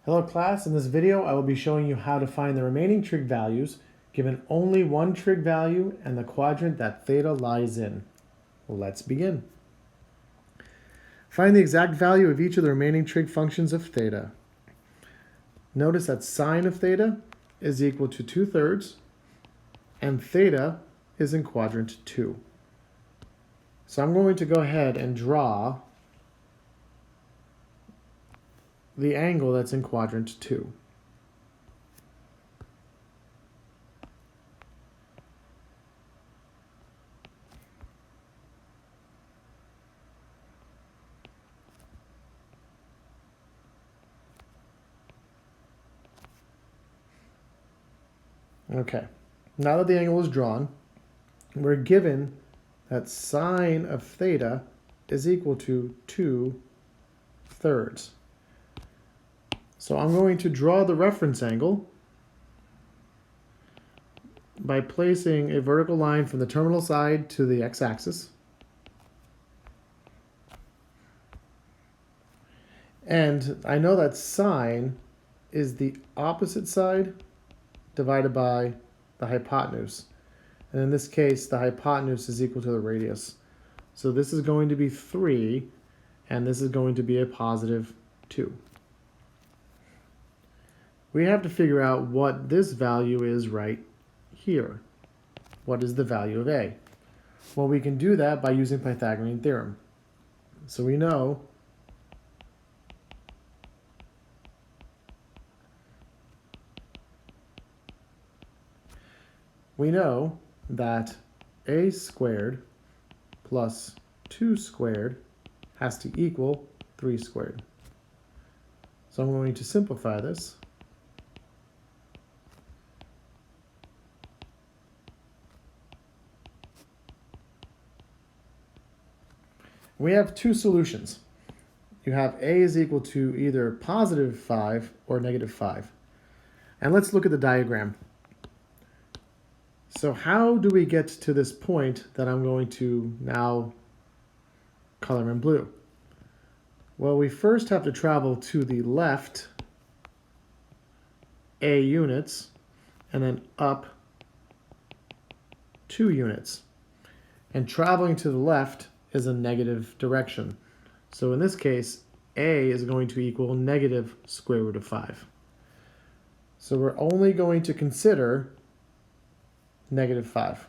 Hello class, in this video I will be showing you how to find the remaining trig values given only one trig value and the quadrant that theta lies in. Let's begin. Find the exact value of each of the remaining trig functions of theta. Notice that sine of theta is equal to 2/3 and theta is in quadrant 2. So I'm going to go ahead and draw the angle that's in quadrant 2. Okay, now that the angle is drawn, we're given that sine of theta is equal to 2/3. So I'm going to draw the reference angle by placing a vertical line from the terminal side to the x-axis. And I know that sine is the opposite side divided by the hypotenuse. And in this case, the hypotenuse is equal to the radius. So this is going to be 3, and this is going to be a positive 2. We have to figure out what this value is right here. What is the value of a? Well, we can do that by using Pythagorean theorem. So we know that a squared plus 2 squared has to equal 3 squared. So I'm going to simplify this. We have two solutions. You have a is equal to either positive 5 or negative 5. And let's look at the diagram. So how do we get to this point that I'm going to now color in blue? Well, we first have to travel to the left a units and then up 2 units. And traveling to the left is a negative direction. So in this case, a is going to equal negative square root of 5. So we're only going to consider negative 5.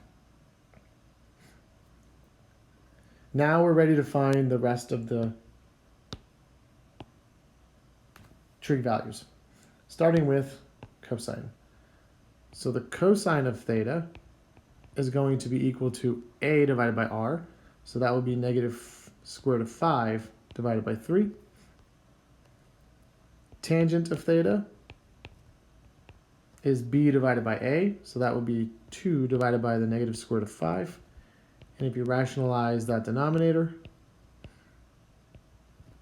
Now we're ready to find the rest of the trig values, starting with cosine. So the cosine of theta is going to be equal to a divided by r. So that would be negative square root of 5 divided by 3. Tangent of theta is b divided by a. So that would be 2 divided by the negative square root of 5. And if you rationalize that denominator,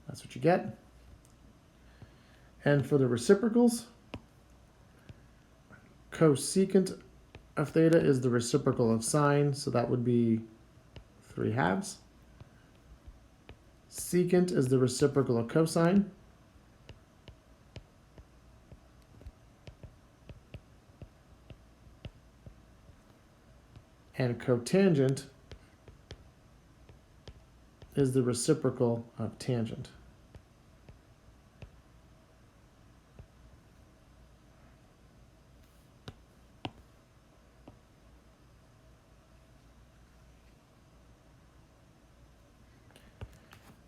that's what you get. And for the reciprocals, cosecant of theta is the reciprocal of sine. So that would be 3/2. Secant is the reciprocal of cosine. And cotangent is the reciprocal of tangent.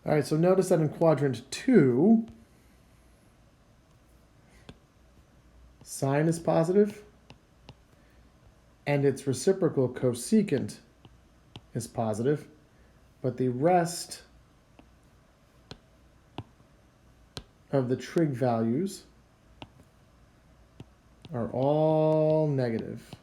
All right, so notice that in quadrant 2, sine is positive, and its reciprocal cosecant is positive, but the rest of the trig values are all negative.